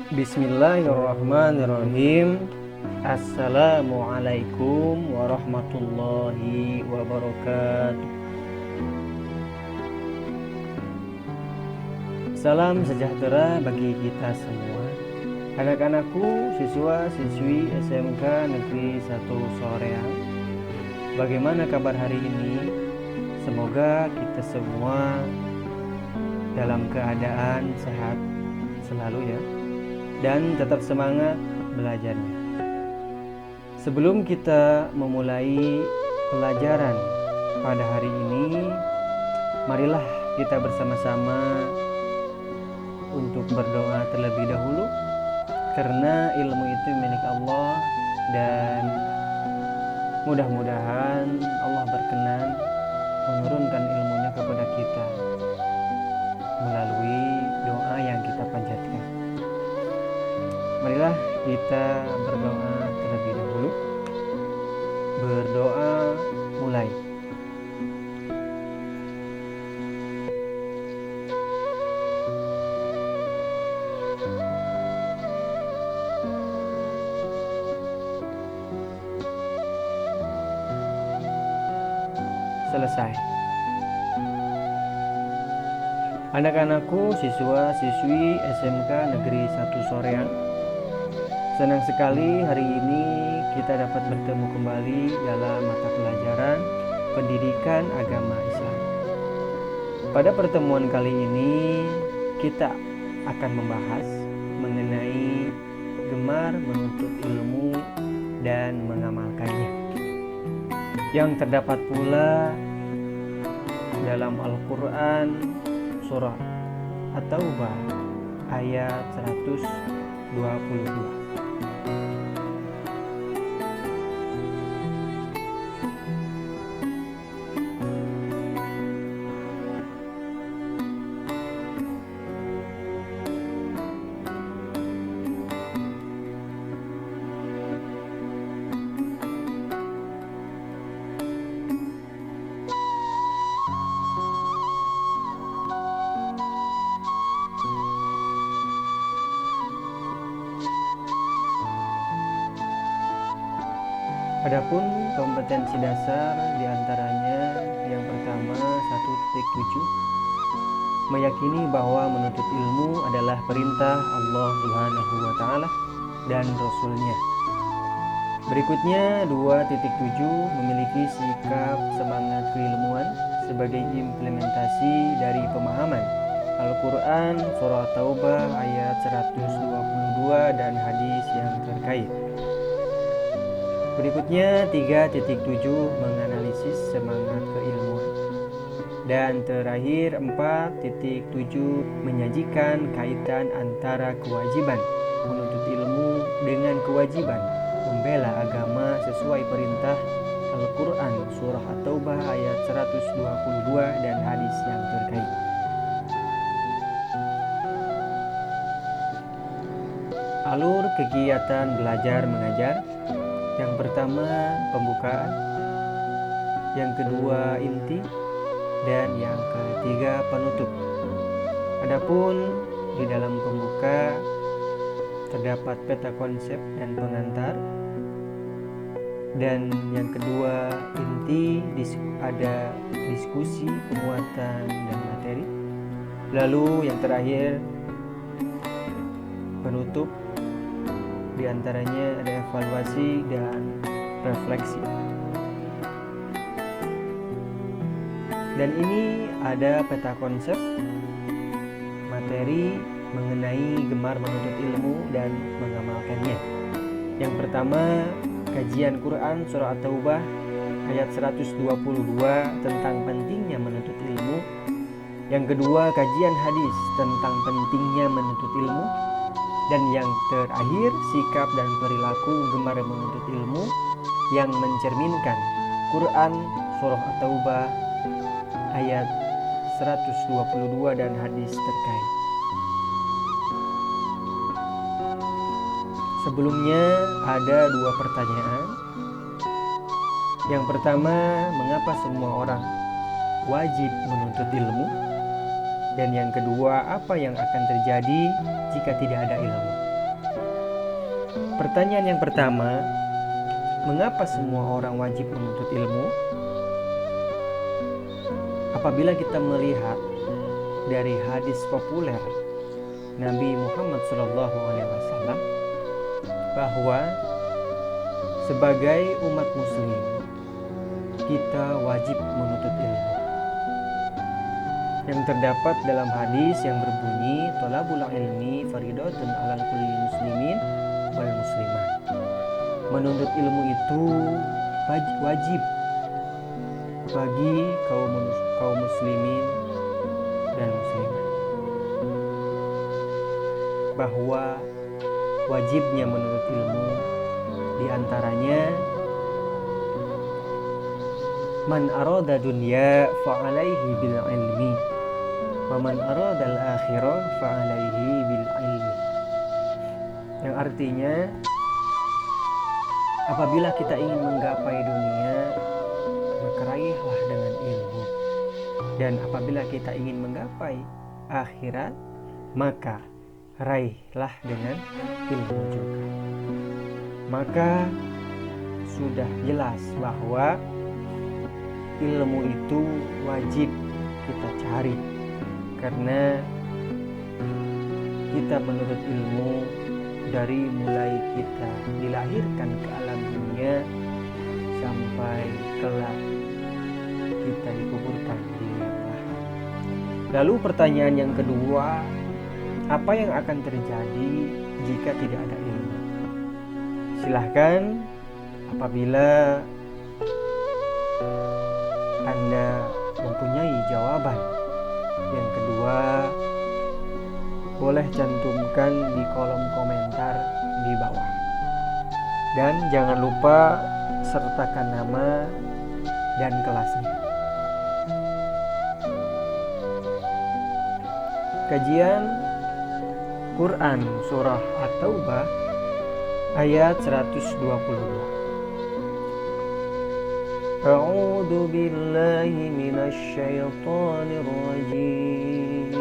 Bismillahirrahmanirrahim. Assalamualaikum warahmatullahi wabarakatuh. Salam sejahtera bagi kita semua. Anak-anakku, siswa-siswi SMK Negeri 1 Soreang. Bagaimana kabar hari ini? Semoga kita semua dalam keadaan sehat selalu ya, dan tetap semangat belajarnya. Sebelum kita memulai pelajaran pada hari ini, marilah kita bersama-sama untuk berdoa terlebih dahulu, karena ilmu itu milik Allah dan mudah-mudahan Allah berkenan menurunkan ilmunya kepada kita melalui doa yang kita panjatkan. Marilah kita berdoa terlebih dahulu. Berdoa mulai. Selesai. Anak-anakku, siswa-siswi SMK Negeri 1 Soreang, senang sekali hari ini kita dapat bertemu kembali dalam mata pelajaran Pendidikan Agama Islam. Pada pertemuan kali ini kita akan membahas mengenai gemar menuntut ilmu dan mengamalkannya, yang terdapat pula dalam Al-Quran surah At-Taubah ayat 122. Adapun kompetensi dasar diantaranya yang pertama 1.7, meyakini bahwa menuntut ilmu adalah perintah Allah Subhanahu wa Ta'ala dan Rasul-Nya. Berikutnya 2.7, memiliki sikap semangat keilmuan sebagai implementasi dari pemahaman Al-Quran surah Taubah ayat 122 dan hadis yang terkait. Berikutnya 3.7, menganalisis semangat keilmuan. Dan terakhir 4.7, menyajikan kaitan antara kewajiban menuntut ilmu dengan kewajiban membela agama sesuai perintah Al-Quran surah At-Taubah ayat 122 dan hadis yang terkait. Alur kegiatan belajar mengajar. Yang pertama pembukaan, yang kedua inti, dan yang ketiga penutup. Adapun di dalam pembuka terdapat peta konsep dan pengantar, dan yang kedua inti ada diskusi, penguatan, dan materi. Lalu yang terakhir penutup, di antaranya ada evaluasi dan refleksi. Dan ini ada peta konsep, materi mengenai gemar menuntut ilmu dan mengamalkannya. Yang pertama, kajian Quran surah At-Taubah ayat 122 tentang pentingnya menuntut ilmu. Yang kedua, kajian hadis tentang pentingnya menuntut ilmu. Dan yang terakhir, sikap dan perilaku gemar menuntut ilmu yang mencerminkan Quran surah At-Taubah ayat 122 dan hadis terkait. Sebelumnya ada dua pertanyaan. Yang pertama, mengapa semua orang wajib menuntut ilmu? Dan yang kedua, apa yang akan terjadi jika tidak ada ilmu? Pertanyaan yang pertama, mengapa semua orang wajib menuntut ilmu? Apabila kita melihat dari hadis populer Nabi Muhammad SAW bahwa sebagai umat muslim kita wajib menuntut ilmu. Yang terdapat dalam hadis yang berbunyi thalabul ilmi faridatun 'alal kulli muslimin wal muslimat. Menuntut ilmu itu wajib bagi kaum muslimin dan muslimat. Bahwa wajibnya menuntut ilmu diantaranya man arada dunya fa'alaihi bil ilmi wa man arada al akhirah fa'alaihi bil ilmi. Yang artinya apabila kita ingin menggapai dunia, maka raihlah dengan ilmu. Dan apabila kita ingin menggapai akhirat, maka raihlah dengan ilmu juga. Maka sudah jelas bahwa ilmu itu wajib kita cari, karena kita menuntut ilmu dari mulai kita dilahirkan ke alam dunia sampai kelak kita dikuburkan di liang lahat. Lalu pertanyaan yang kedua, apa yang akan terjadi jika tidak ada ilmu? Silahkan apabila Anda mempunyai jawaban. Yang kedua, boleh cantumkan di kolom komentar di bawah. Dan jangan lupa sertakan nama dan kelasnya. Kajian Quran Surah At-Taubah ayat 122. A'udzu billahi minasy syaithanir rajim.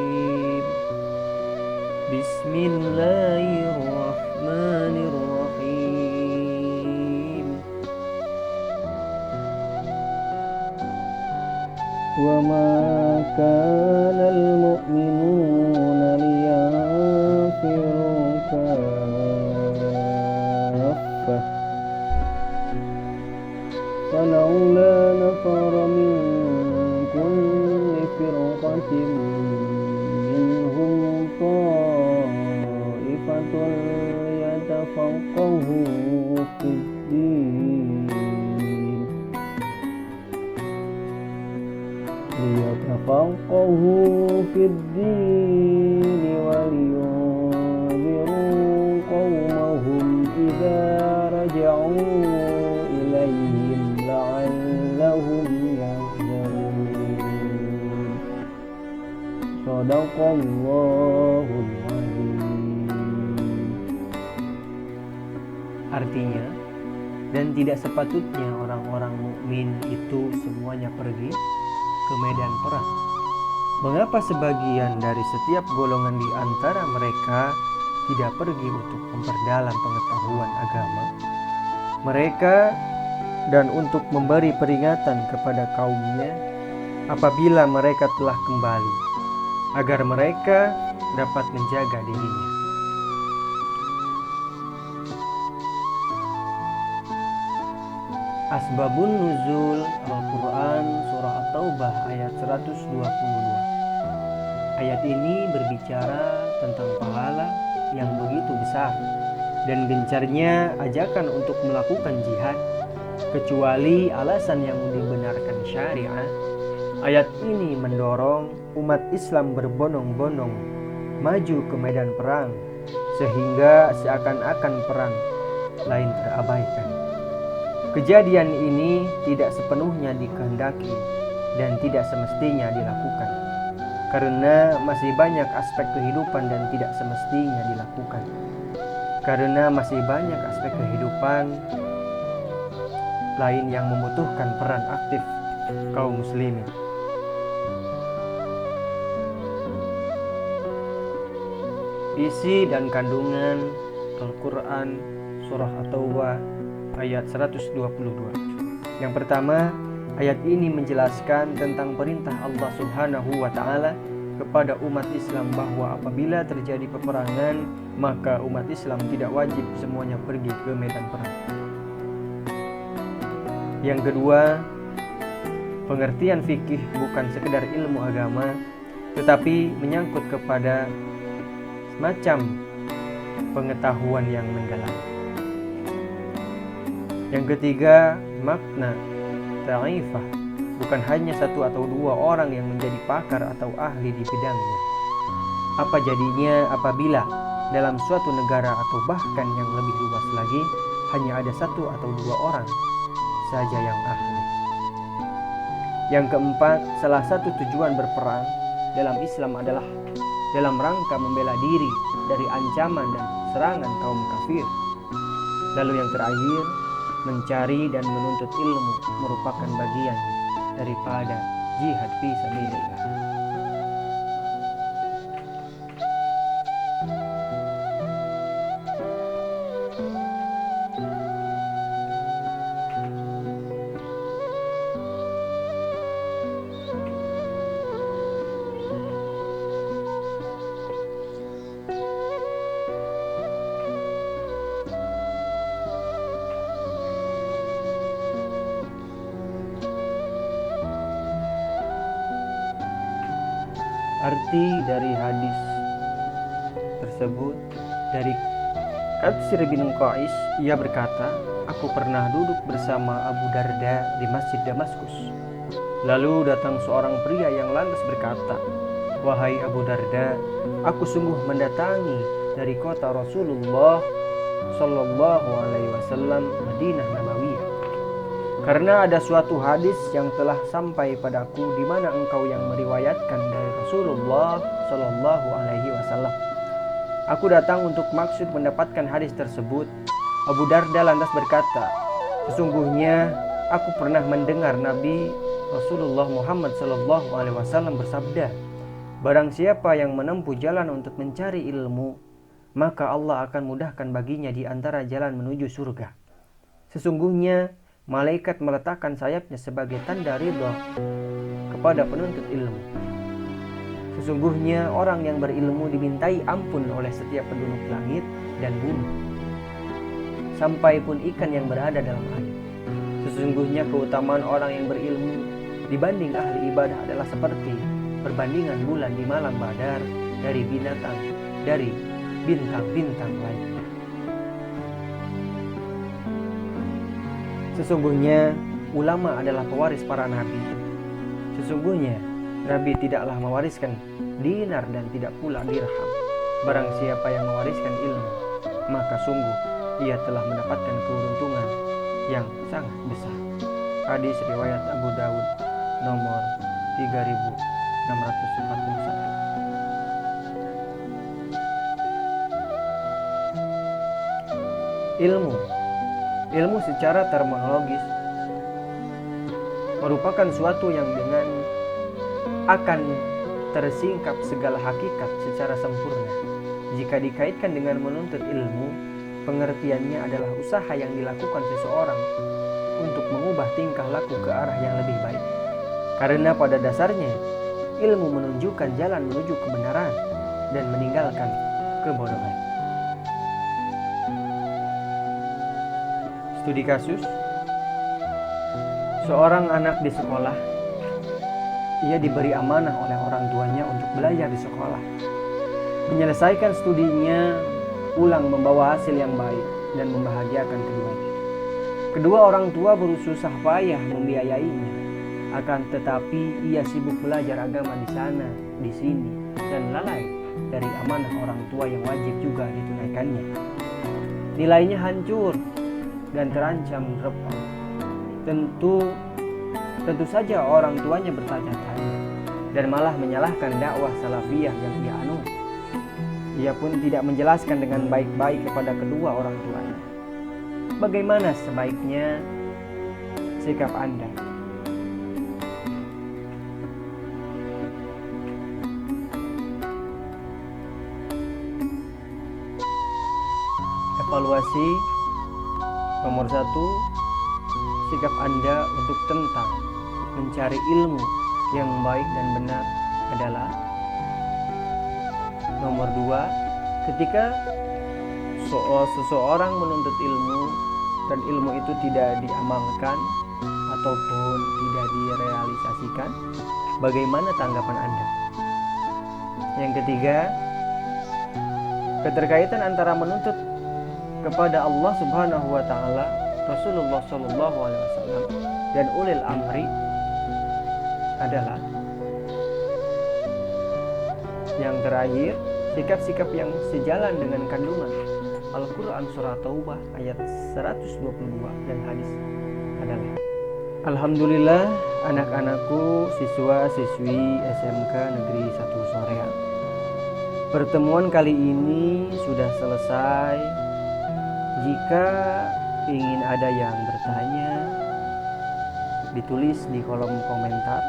Bismillahirrahmanirrahim. Wa ma kana al-mu'minuna liyanfiru kaffah falawla nafara min kulli firqatin minhum ta'ifatun yatafaqahu fid din waliyunziru qawmahum idza raja'u ilaihim la'allahum yahzarun. Shadaqallahul azim. Artinya, dan tidak sepatutnya orang-orang mukmin itu semuanya pergi ke medan perang. Mengapa sebagian dari setiap golongan di antara mereka tidak pergi untuk memperdalam pengetahuan agama mereka dan untuk memberi peringatan kepada kaumnya apabila mereka telah kembali, agar mereka dapat menjaga dirinya. Asbabun nuzul Al-Quran Surah At-Taubah ayat 122. Ayat ini berbicara tentang pahala yang begitu besar dan gencarnya ajakan untuk melakukan jihad, kecuali alasan yang dibenarkan syariat. Ayat ini mendorong umat Islam berbondong-bondong maju ke medan perang, sehingga seakan-akan perang lain terabaikan. Kejadian ini tidak sepenuhnya dikehendaki dan tidak semestinya dilakukan, karena masih banyak aspek kehidupan dan tidak semestinya dilakukan. Karena masih banyak aspek kehidupan lain yang membutuhkan peran aktif kaum muslimin. Isi dan kandungan Al-Quran Surah At-Taubah ayat 122. Yang pertama, ayat ini menjelaskan tentang perintah Allah Subhanahu wa Ta'ala kepada umat Islam bahwa apabila terjadi peperangan, maka umat Islam tidak wajib semuanya pergi ke medan perang. Yang kedua, pengertian fikih bukan sekedar ilmu agama, tetapi menyangkut kepada semacam pengetahuan yang mendalam. Yang ketiga, makna ta'ifah bukan hanya satu atau dua orang yang menjadi pakar atau ahli di bidangnya. Apa jadinya apabila dalam suatu negara atau bahkan yang lebih luas lagi hanya ada satu atau dua orang saja yang ahli. Yang keempat, salah satu tujuan berperang dalam Islam adalah dalam rangka membela diri dari ancaman dan serangan kaum kafir. Lalu yang terakhir, mencari dan menuntut ilmu merupakan bagian daripada jihad fi sabilillah. Arti dari hadis tersebut dari Katsir bin Qais, ia berkata, aku pernah duduk bersama Abu Darda di Masjid Damaskus. Lalu datang seorang pria yang lantas berkata, wahai Abu Darda, aku sungguh mendatangi dari kota Rasulullah Sallallahu Alaihi Wasallam, Madinah Nabawiyah, karena ada suatu hadis yang telah sampai padaku di mana engkau yang meriwayatkan dari Rasulullah Sallallahu Alaihi Wasallam. Aku datang untuk maksud mendapatkan hadis tersebut. Abu Darda lantas berkata, sesungguhnya aku pernah mendengar Nabi Rasulullah Muhammad Sallallahu Alaihi Wasallam bersabda, barang siapa yang menempuh jalan untuk mencari ilmu, maka Allah akan mudahkan baginya di antara jalan menuju surga. Sesungguhnya malaikat meletakkan sayapnya sebagai tanda ridha kepada penuntut ilmu. Sesungguhnya orang yang berilmu dimintai ampun oleh setiap penduduk langit dan bumi, sampai pun ikan yang berada dalam air. Sesungguhnya keutamaan orang yang berilmu dibanding ahli ibadah adalah seperti perbandingan bulan di malam badar dari bintang-bintang lainnya. Sesungguhnya ulama adalah pewaris para nabi. Sesungguhnya nabi tidaklah mewariskan dinar dan tidak pula dirham. Barang siapa yang mewariskan ilmu, maka sungguh ia telah mendapatkan keuntungan yang sangat besar. Hadis riwayat Abu Dawud nomor 3641. Ilmu secara terminologis merupakan suatu yang dengan akan tersingkap segala hakikat secara sempurna. Jika dikaitkan dengan menuntut ilmu, pengertiannya adalah usaha yang dilakukan seseorang untuk mengubah tingkah laku ke arah yang lebih baik. Karena pada dasarnya, ilmu menunjukkan jalan menuju kebenaran dan meninggalkan kebodohan. Studi kasus, seorang anak di sekolah, ia diberi amanah oleh orang tuanya untuk belajar di sekolah, menyelesaikan studinya, pulang membawa hasil yang baik dan membahagiakan keduanya. Kedua orang tua berusaha payah membiayainya, akan tetapi ia sibuk belajar agama di sana, di sini, dan lalai dari amanah orang tua yang wajib juga ditunaikannya. Nilainya hancur dan terancam drop-out. Tentu saja orang tuanya bertanya-tanya dan malah menyalahkan dakwah salafiyah yang ia anut. Ia pun tidak menjelaskan dengan baik-baik kepada kedua orang tuanya. Bagaimana sebaiknya sikap Anda? evaluasi. Nomor 1, sikap Anda untuk tentang mencari ilmu yang baik dan benar adalah. Nomor 2, ketika seseorang menuntut ilmu dan ilmu itu tidak diamalkan ataupun tidak direalisasikan, bagaimana tanggapan Anda? Yang ketiga, keterkaitan antara menuntut kepada Allah Subhanahu wa taala, Rasulullah sallallahu alaihi wasallam dan ulil amri adalah. Yang terakhir, sikap-sikap yang sejalan dengan kandungan Al-Quran Surah Taubah ayat 122 dan hadis adalah. Alhamdulillah, anak-anakku, siswa-siswi SMK Negeri 1 Soreang. Pertemuan kali ini sudah selesai. Jika ingin ada yang bertanya, ditulis di kolom komentar.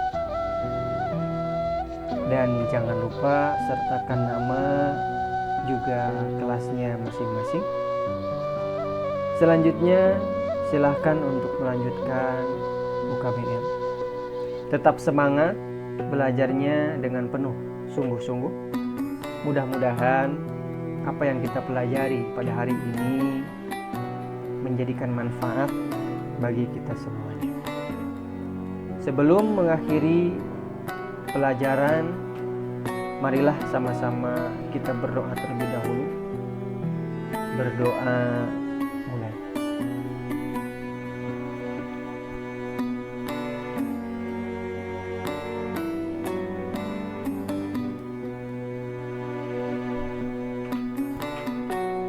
Dan jangan lupa sertakan nama juga kelasnya masing-masing. Selanjutnya, silahkan untuk melanjutkan UKBM. Tetap semangat belajarnya dengan penuh sungguh-sungguh. Mudah-mudahan apa yang kita pelajari pada hari ini menjadikan manfaat bagi kita semuanya. Sebelum mengakhiri pelajaran, marilah sama-sama kita berdoa terlebih dahulu. Berdoa mulai.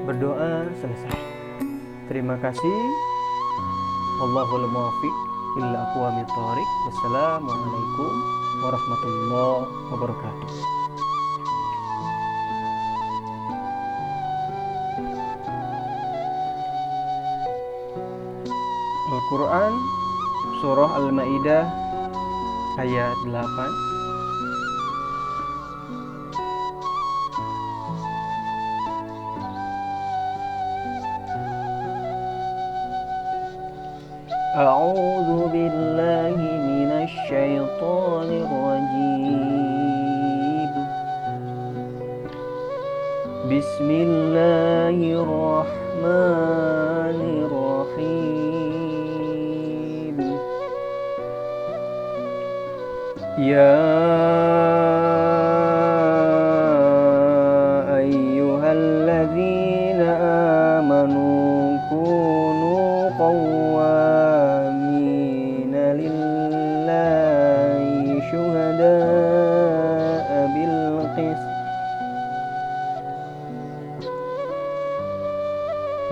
Berdoa selesai. Terima kasih. Wallahul muwaffiq ila aqwamit thoriq. Wassalamualaikum warahmatullahi wabarakatuh. Al-Quran Surah Al-Ma'idah ayat 8. A'udzu billahi minasy syaithanir rajim. Bismillahirrahmanirrahim. Ya ayyuhalladzina amanu kunu qawwamina lillahi syuhada'a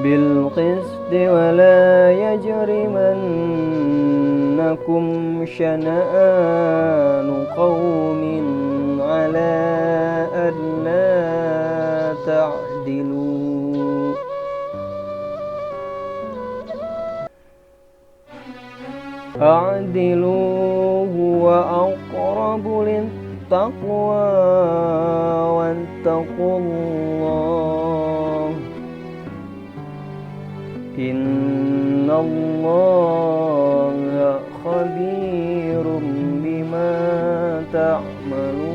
bil qist wa la yajrimannakum syana'anu qawmin ala alla ta'dilu a'dilu huwa aqrabu littaqwa wattaqullah innallaha khabirum bima ta'malun.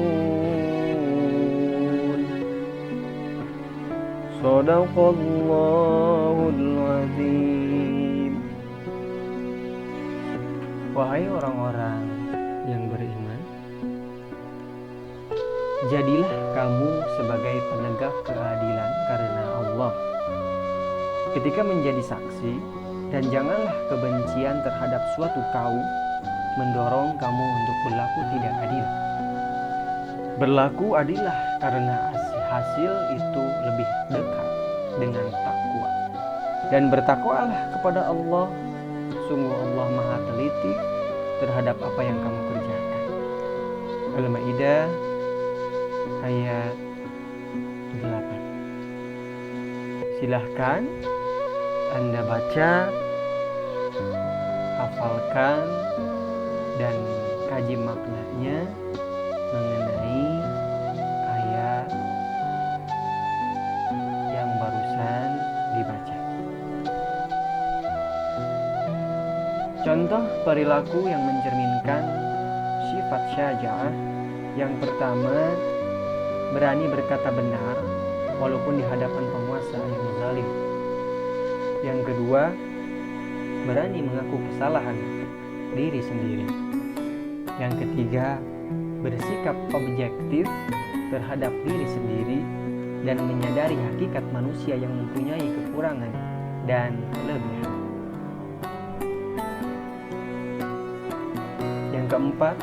Shadaqallahul azim. Wahai orang-orang yang beriman, jadilah kamu sebagai penegak keadilan karena Allah ketika menjadi saksi, dan janganlah kebencian terhadap suatu kaum mendorong kamu untuk berlaku tidak adil. Berlaku adillah karena hasil itu lebih dekat dengan takwa. Dan bertakwalah kepada Allah, sungguh Allah Maha teliti terhadap apa yang kamu kerjakan. Al-Ma'idah ayat 8. Silahkan Anda baca, hafalkan, dan kaji maknanya mengenai ayat yang barusan dibaca. Contoh perilaku yang mencerminkan sifat syaja'ah. Yang pertama, berani berkata benar walaupun di hadapan penguasa yang zalim. Yang kedua, berani mengaku kesalahan diri sendiri. Yang ketiga, bersikap objektif terhadap diri sendiri dan menyadari hakikat manusia yang mempunyai kekurangan dan kelebihan. Yang keempat,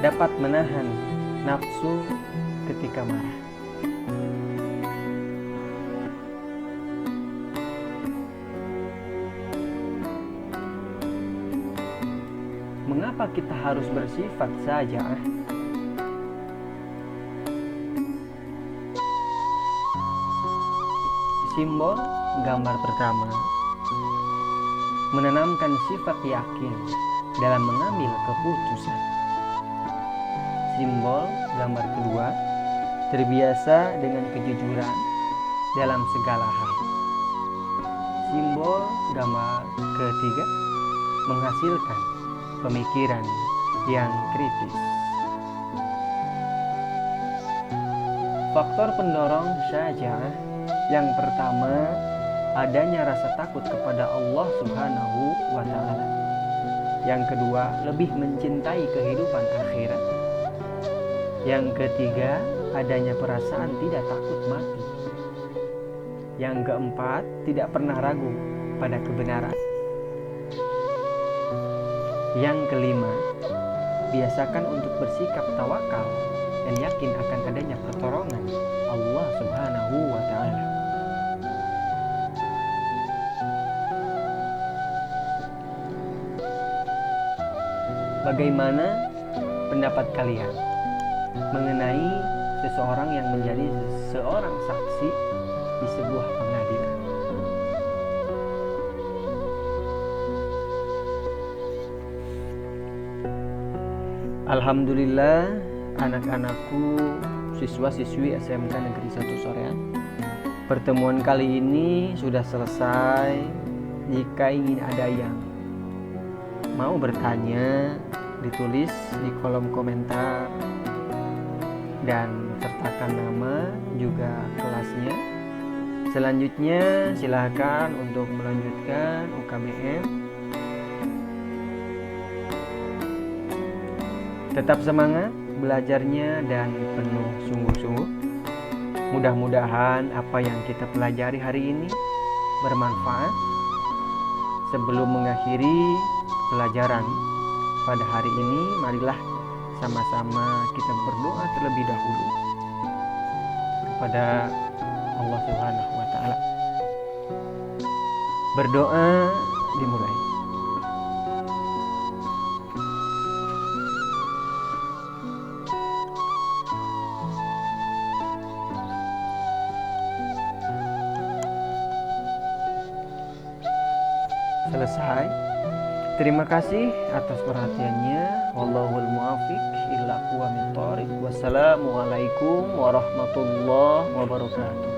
dapat menahan nafsu ketika marah. Mengapa kita harus bersifat syaja'ah? Simbol gambar pertama menanamkan sifat yakin dalam mengambil keputusan. Simbol gambar kedua terbiasa dengan kejujuran dalam segala hal. Simbol gambar ketiga menghasilkan pemikiran yang kritis. Faktor pendorong syaja'ah yang pertama, adanya rasa takut kepada Allah Subhanahu wa Ta'ala. Yang kedua, lebih mencintai kehidupan akhirat. Yang ketiga, adanya perasaan tidak takut mati. Yang keempat, tidak pernah ragu pada kebenaran. Yang kelima, biasakan untuk bersikap tawakal dan yakin akan adanya pertolongan Allah Subhanahu wa Ta'ala. Bagaimana pendapat kalian mengenai seseorang yang menjadi seorang saksi di sebuah pengadilan? Alhamdulillah, anak-anakku, siswa-siswi SMK Negeri 1 Soreang, pertemuan kali ini sudah selesai. Jika ingin ada yang mau bertanya, ditulis di kolom komentar dan sertakan nama juga kelasnya. Selanjutnya silakan untuk melanjutkan UKBM. Tetap semangat belajarnya dan penuh sungguh-sungguh. Mudah-mudahan apa yang kita pelajari hari ini bermanfaat. Sebelum mengakhiri pelajaran pada hari ini, marilah sama-sama kita berdoa terlebih dahulu kepada Allah Subhanahu wa Ta'ala. Berdoa dimulai. Selesai. Terima kasih atas perhatiannya. Wallahul muwaffiq ila aqwamit thoriq. Wassalamualaikum warahmatullahi wabarakatuh.